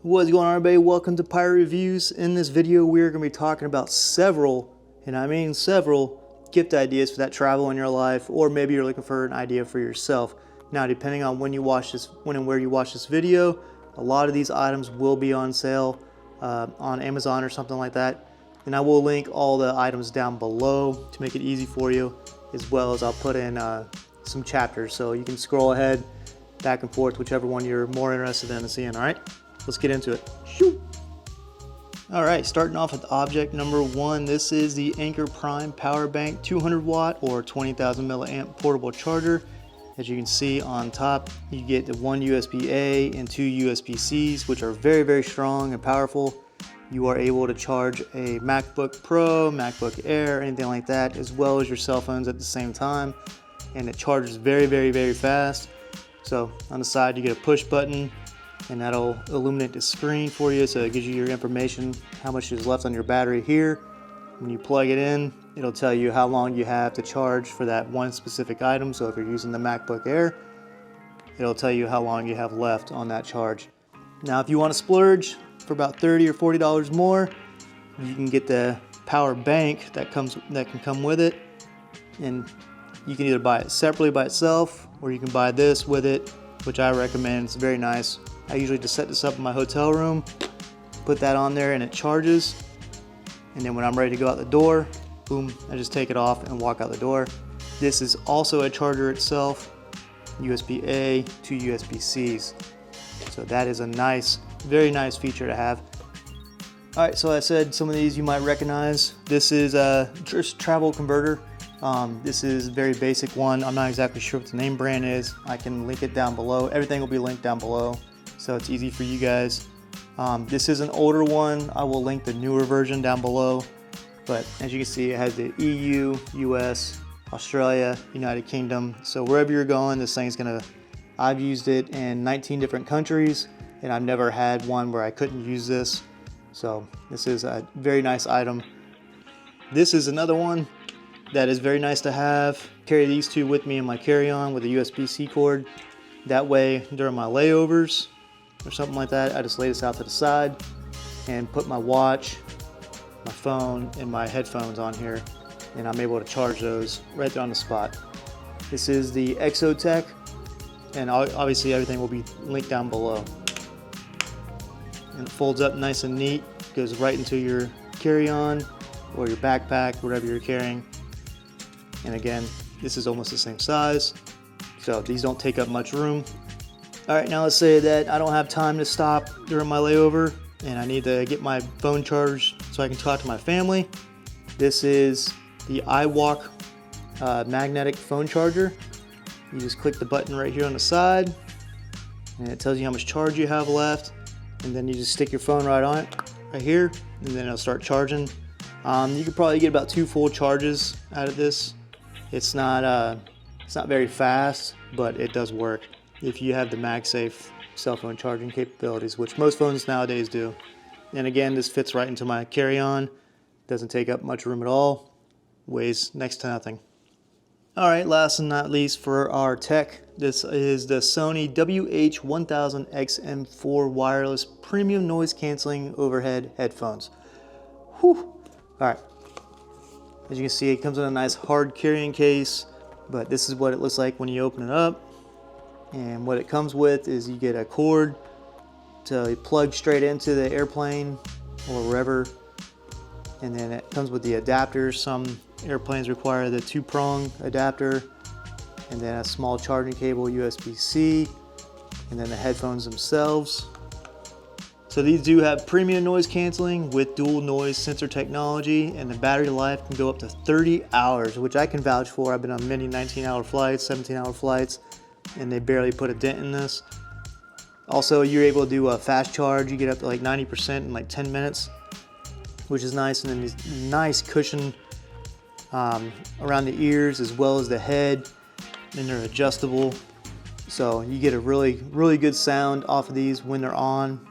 What's going on, everybody? Welcome to Pirate Reviews. In this video, we're going to be talking about several, and I mean several, gift ideas for that travel in your life, or maybe you're looking for an idea for yourself. Now, depending on when and where you watch this video, a lot of these items will be on sale on Amazon or something like that. And I will link all the items down below to make it easy for you, as well as I'll put in some chapters so you can scroll ahead, back and forth, whichever one you're more interested in seeing. All right, let's get into it. Shoo. All right, starting off with object number one. This is the Anchor Prime Power Bank 200 watt or 20,000 milliamp portable charger. As you can see on top, you get the one USB-A and two USB-Cs, which are very, very strong and powerful. You are able to charge a MacBook Pro, MacBook Air, anything like that, as well as your cell phones at the same time. And it charges very, very, very fast. So on the side, you get a push button, and that'll illuminate the screen for you. So it gives you your information, how much is left on your battery here. When you plug it in, it'll tell you how long you have to charge for that one specific item. So if you're using the MacBook Air, it'll tell you how long you have left on that charge. Now, if you want to splurge for about $30 or $40 more, you can get the power bank that can come with it, and you can either buy it separately by itself, or you can buy this with it, which I recommend. It's very nice. I usually just set this up in my hotel room, put that on there, and it charges. And then when I'm ready to go out the door, boom, I just take it off and walk out the door. This is also a charger itself, USB-A, two USB-Cs. So that is a nice, very nice feature to have. All right, so I said some of these you might recognize. This is a travel converter. This is a very basic one. I'm not exactly sure what the name brand is. I can link it down below. Everything will be linked down below, so it's easy for you guys. This is an older one. I will link the newer version down below. But as you can see, it has the EU, US, Australia, United Kingdom. So wherever you're going, this thing's I've used it in 19 different countries, and I've never had one where I couldn't use this. So this is a very nice item. This is another one that is very nice to have. Carry these two with me in my carry-on with a USB-C cord. That way, during my layovers or something like that, I just lay this out to the side and put my watch, my phone, and my headphones on here, and I'm able to charge those right there on the spot. This is the Exotech, and obviously everything will be linked down below. And it folds up nice and neat, goes right into your carry-on or your backpack, whatever you're carrying. And again, this is almost the same size, so these don't take up much room. All right, now let's say that I don't have time to stop during my layover and I need to get my phone charged so I can talk to my family. This is the iWalk magnetic phone charger. You just click the button right here on the side, and it tells you how much charge you have left, and then you just stick your phone right on it, right here, and then it'll start charging. You could probably get about 2 full charges out of this. It's not very fast, but it does work if you have the MagSafe cell phone charging capabilities, which most phones nowadays do. And again, this fits right into my carry-on. Doesn't take up much room at all. Weighs next to nothing. All right, last and not least for our tech, this is the Sony WH-1000XM4 wireless premium noise canceling overhead headphones. Whew. All right, as you can see, it comes in a nice hard carrying case, but this is what it looks like when you open it up. And what it comes with is you get a cord to plug straight into the airplane or wherever, and then it comes with the adapters. Some airplanes require the 2-prong adapter, and then a small charging cable, USB-C, and then the headphones themselves. So these do have premium noise canceling with dual noise sensor technology, and the battery life can go up to 30 hours, which I can vouch for. I've been on many 19-hour flights, 17-hour flights, and they barely put a dent in this. Also, you're able to do a fast charge. You get up to like 90% in like 10 minutes, which is nice. And then these nice cushion around the ears as well as the head, and they're adjustable. So you get a really, really good sound off of these when they're on,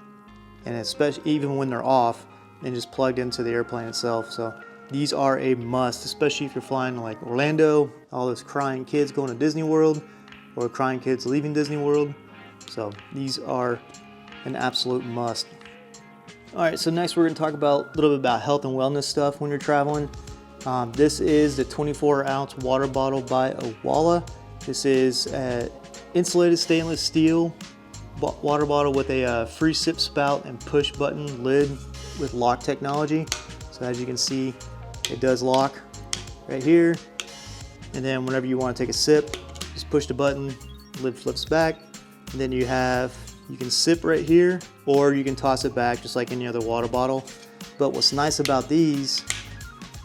and especially even when they're off and just plugged into the airplane itself. So these are a must, especially if you're flying to like Orlando, all those crying kids going to Disney World, or crying kids leaving Disney World. So these are an absolute must. All right, so next we're gonna talk about a little bit about health and wellness stuff when you're traveling. This is the 24-ounce water bottle by Owala. This is an insulated stainless steel water bottle with a free sip spout and push button lid with lock technology. So as you can see, it does lock right here. And then whenever you want to take a sip, just push the button, lid flips back. And then you can sip right here, or you can toss it back just like any other water bottle. But what's nice about these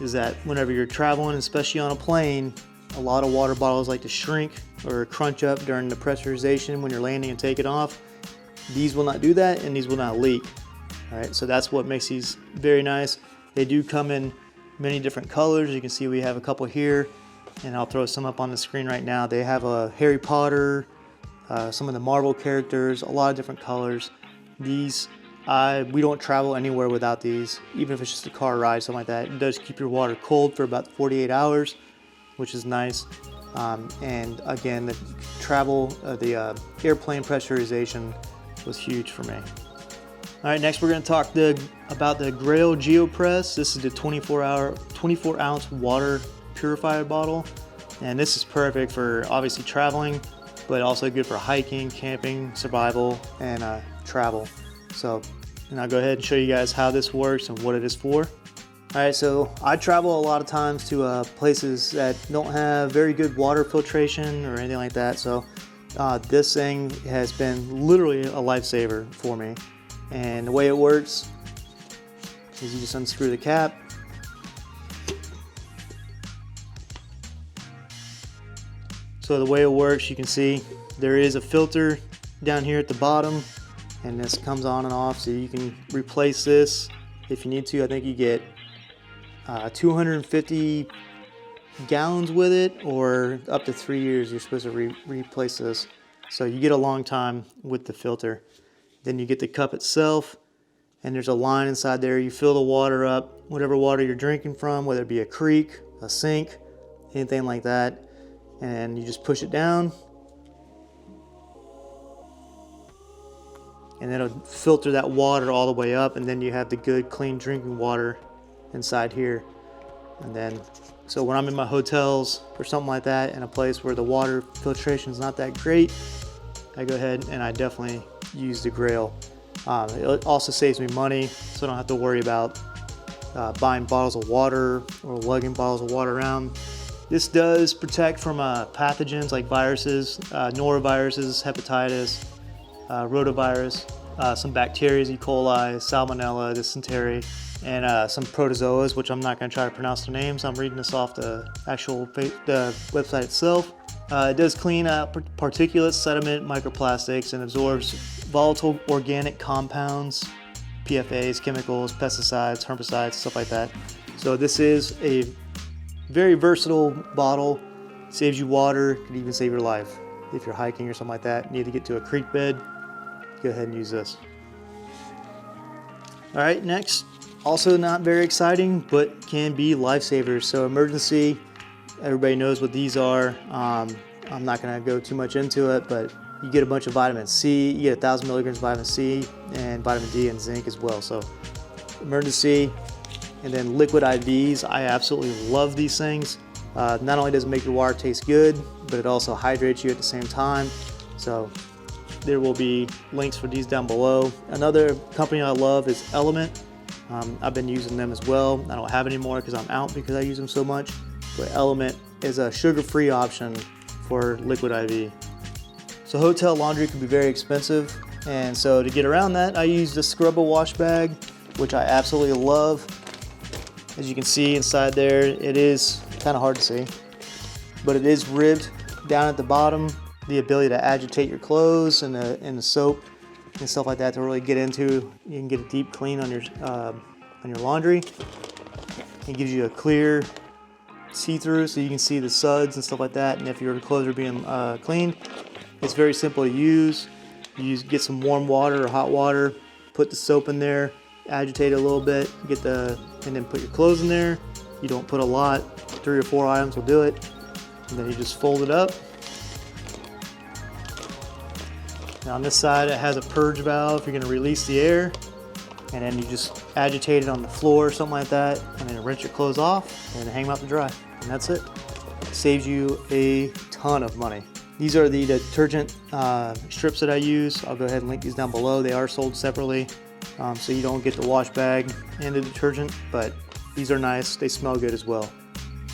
is that whenever you're traveling, especially on a plane, a lot of water bottles like to shrink or crunch up during the pressurization when you're landing and taking off. These will not do that, and these will not leak. All right, so that's what makes these very nice. They do come in many different colors. You can see we have a couple here, and I'll throw some up on the screen right now. They have a Harry Potter, some of the Marvel characters, a lot of different colors. These, we don't travel anywhere without these, even if it's just a car ride, something like that. It does keep your water cold for about 48 hours, which is nice. And again, the airplane pressurization was huge for me. All right, next we're going to talk about the Grail GeoPress. This is the 24-ounce water purifier bottle, and this is perfect for obviously traveling, but also good for hiking, camping, survival, and travel. So, and I'll go ahead and show you guys how this works and what it is for. All right, so I travel a lot of times to places that don't have very good water filtration or anything like that. So this thing has been literally a lifesaver for me. And the way it works is you just unscrew the cap. So the way it works, you can see there is a filter down here at the bottom, and this comes on and off, so you can replace this if you need to. I think you get 250 gallons with it, or up to 3 years you're supposed to replace this. So you get a long time with the filter. Then you get the cup itself, and there's a line inside there. You fill the water up, whatever water you're drinking from, whether it be a creek, a sink, anything like that, and you just push it down, and it'll filter that water all the way up, and then you have the good clean drinking water inside here. And then, so when I'm in my hotels or something like that, in a place where the water filtration is not that great, I go ahead and I definitely use the Grail. It also saves me money, so I don't have to worry about buying bottles of water or lugging bottles of water around. This does protect from pathogens like viruses, noroviruses, hepatitis, rotavirus, some bacteria, E. coli, salmonella, dysentery, and some protozoas, which I'm not going to try to pronounce the names. I'm reading this off the actual the website itself. It does clean out particulates, sediment, microplastics, and absorbs volatile organic compounds, PFAs, chemicals, pesticides, herbicides, stuff like that. So this is a very versatile bottle. Saves you water, could even save your life. If you're hiking or something like that, need to get to a creek bed, go ahead and use this. All right, next, also not very exciting, but can be lifesavers. So emergency, everybody knows what these are. I'm not gonna go too much into it, but you get a bunch of vitamin C, you get 1,000 milligrams of vitamin C and vitamin D and zinc as well. So emergency, and then liquid IVs. I absolutely love these things. Not only does it make your water taste good, but it also hydrates you at the same time. So there will be links for these down below. Another company I love is Element. I've been using them as well. I don't have any more because I'm out because I use them so much. But Element is a sugar-free option for liquid IV. So hotel laundry can be very expensive, and so to get around that, I use the Scrubba wash bag, which I absolutely love. As you can see inside there, it is kind of hard to see, but it is ribbed down at the bottom. The ability to agitate your clothes and the soap and stuff like that to really get into. You can get a deep clean on your laundry. It gives you a clear see-through, so you can see the suds and stuff like that. And if your clothes are being cleaned, it's very simple to use. You get some warm water or hot water, put the soap in there, agitate it a little bit, and then put your clothes in there. You don't put a lot, 3 or 4 items will do it. And then you just fold it up. Now on this side, it has a purge valve. You're going to release the air. and then you just agitate it on the floor or something like that, and then rinse your clothes off and hang them out to dry, and that's it. Saves you a ton of money. These are the detergent strips that I use. I'll go ahead and link these down below. They are sold separately, so you don't get the wash bag and the detergent, but these are nice. They smell good as well.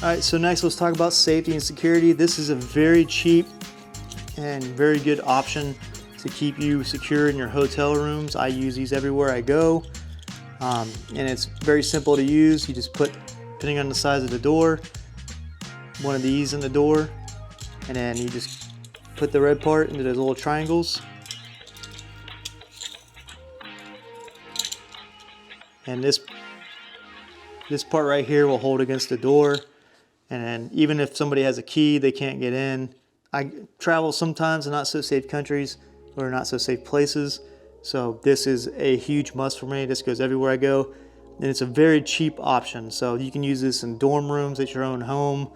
All right, so next let's talk about safety and security. This is a very cheap and very good option to keep you secure in your hotel rooms. I use these everywhere I go, and it's very simple to use. You just put, depending on the size of the door, one of these in the door, and then you just put the red part into those little triangles, and this part right here will hold against the door, and then even if somebody has a key, they can't get in. I travel sometimes in not so safe countries or not so safe places, so this is a huge must for me. This goes everywhere I go, and it's a very cheap option, so you can use this in dorm rooms at your own home.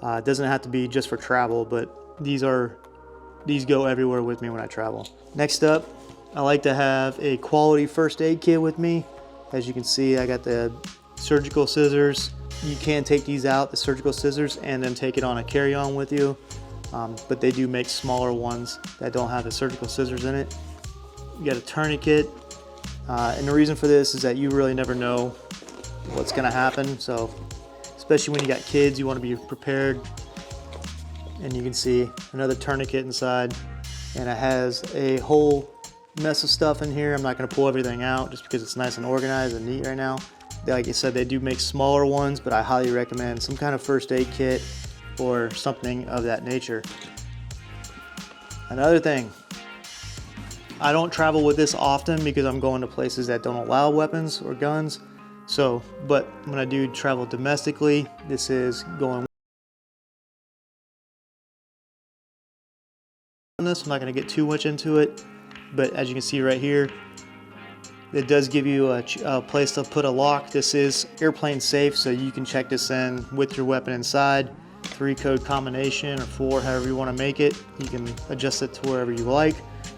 It doesn't have to be just for travel, but these go everywhere with me when I travel. Next up, I like to have a quality first aid kit with me. As you can see, I got the surgical scissors. You can take these out, the surgical scissors, and then take it on a carry-on with you. But they do make smaller ones that don't have the surgical scissors in it. You got a tourniquet, and the reason for this is that you really never know what's gonna happen. So, especially when you got kids, you wanna be prepared. And you can see another tourniquet inside, and it has a whole mess of stuff in here. I'm not going to pull everything out just because it's nice and organized and neat right now. Like I said, they do make smaller ones, but I highly recommend some kind of first aid kit or something of that nature. Another thing, I don't travel with this often because I'm going to places that don't allow weapons or guns. So, but when I do travel domestically, this is going. I'm not going to get too much into it, but as you can see right here, it does give you a place to put a lock. This is airplane safe, so you can check this in with your weapon inside. 3-code combination or 4, however you want to make it. You can adjust it to wherever you like.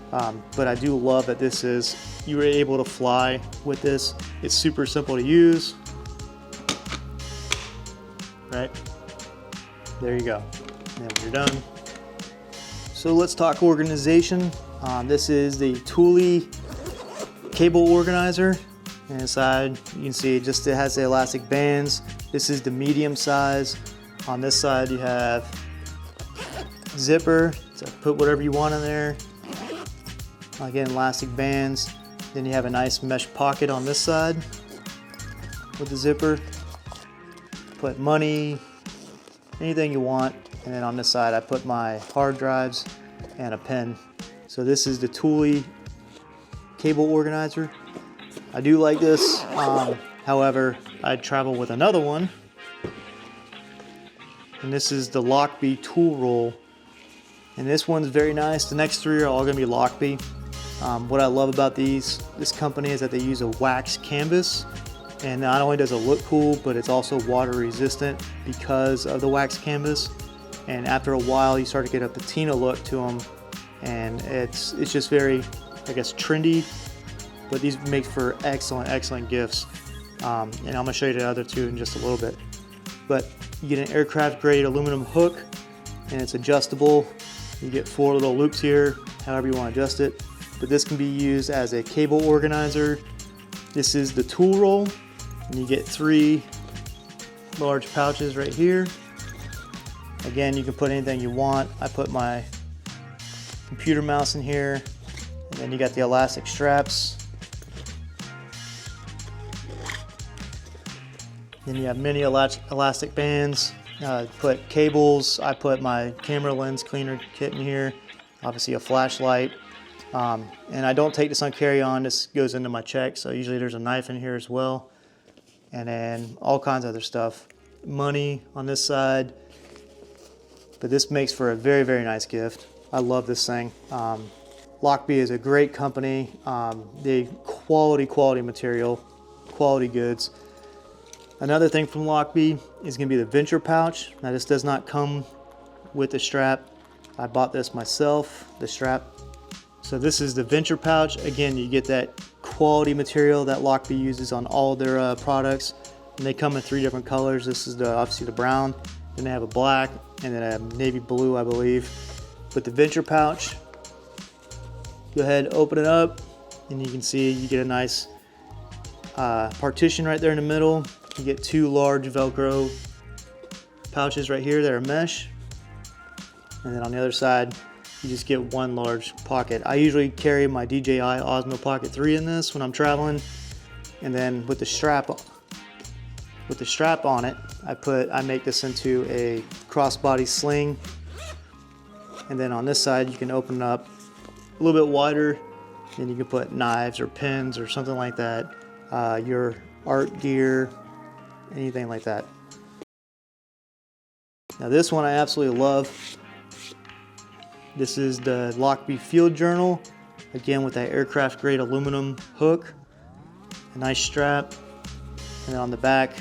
But I do love that this is, you are able to fly with this. It's super simple to use. Right? There you go. And when you're done. So let's talk organization. This is the Thule cable organizer. And inside you can see it has the elastic bands. This is the medium size. On this side you have zipper, so put whatever you want in there. Again, elastic bands. Then you have a nice mesh pocket on this side with the zipper. Put money, anything you want. And then on this side, I put my hard drives and a pen. So this is the Thule cable organizer. I do like this. However, I travel with another one. And this is the Lockbee tool roll. And this one's very nice. The next 3 are all gonna be Lockbee. What I love about this company is that they use a wax canvas. And not only does it look cool, but it's also water resistant because of the wax canvas. And after a while, you start to get a patina look to them, and it's just very, I guess, trendy. But these make for excellent gifts. And I'm gonna show you the other 2 in just a little bit. But you get an aircraft grade aluminum hook, and it's adjustable. You get 4 little loops here, however you want to adjust it. But this can be used as a cable organizer. This is the tool roll, and you get 3 large pouches right here. Again, you can put anything you want. I put my computer mouse in here, and then you got the elastic straps. Then you have many elastic bands. Put cables. I put my camera lens cleaner kit in here. Obviously a flashlight. And I don't take this on carry-on. This goes into my check. So usually there's a knife in here as well. And then all kinds of other stuff. Money on this side. But this makes for a very nice gift. I love this thing. Lockbee is a great company. They quality material, quality goods. Another thing from Lockbee is going to be the Venture pouch. Now this does not come with the strap. I bought this myself, the strap. So this is the Venture pouch. Again, you get that quality material that Lockbee uses on all their products. And they come in 3 different colors. This is obviously the brown, then they have a black, and then a navy blue, I believe. With the venture pouch, go ahead, open it up, and you can see you get a nice partition right there in the middle. You get 2 large Velcro pouches right here that are mesh, and then on the other side you just get 1 large pocket. I usually carry my DJI Osmo Pocket 3 in this when I'm traveling, and then with the strap on it, I make this into a crossbody sling, and then on this side you can open it up a little bit wider, and you can put knives or pins or something like that, your art gear, anything like that. Now this one I absolutely love. This is the Lockbee Field Journal, again with that aircraft grade aluminum hook, a nice strap, and then on the back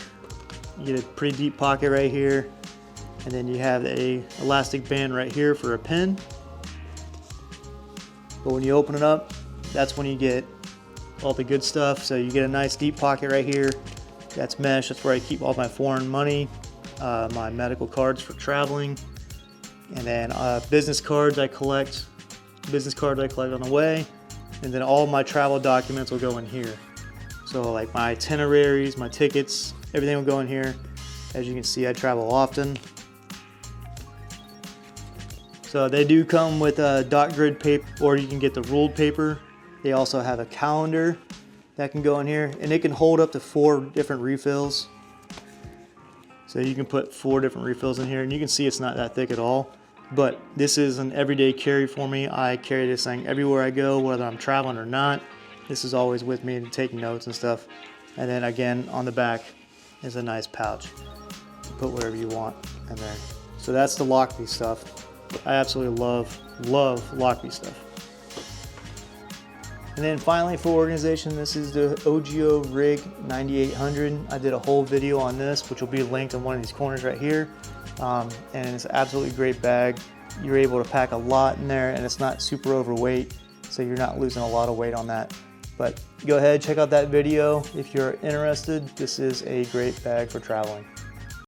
you get a pretty deep pocket right here, and then you have a elastic band right here for a pin. But when you open it up, that's when you get all the good stuff. So you get a nice deep pocket right here. That's mesh. That's where I keep all my foreign money, my medical cards for traveling, and then business cards I collect on the way, and then all my travel documents will go in here. So like my itineraries, my tickets, everything will go in here. As you can see, I travel often. So they do come with a dot grid paper, or you can get the ruled paper. They also have a calendar that can go in here, and it can hold up to 4 different refills. So you can put 4 different refills in here, and you can see it's not that thick at all. But this is an everyday carry for me. I carry this thing everywhere I go, whether I'm traveling or not. This is always with me to take notes and stuff. And then again, on the back is a nice pouch. You put whatever you want in there. So that's the Lockbee stuff. I absolutely love Lockbee stuff. And then finally for organization, this is the OGO Rig 9800. I did a whole video on this, which will be linked in one of these corners right here. And it's an absolutely great bag. You're able to pack a lot in there, and it's not super overweight, so you're not losing a lot of weight on that. But go ahead, check out that video if you're interested. This is a great bag for traveling.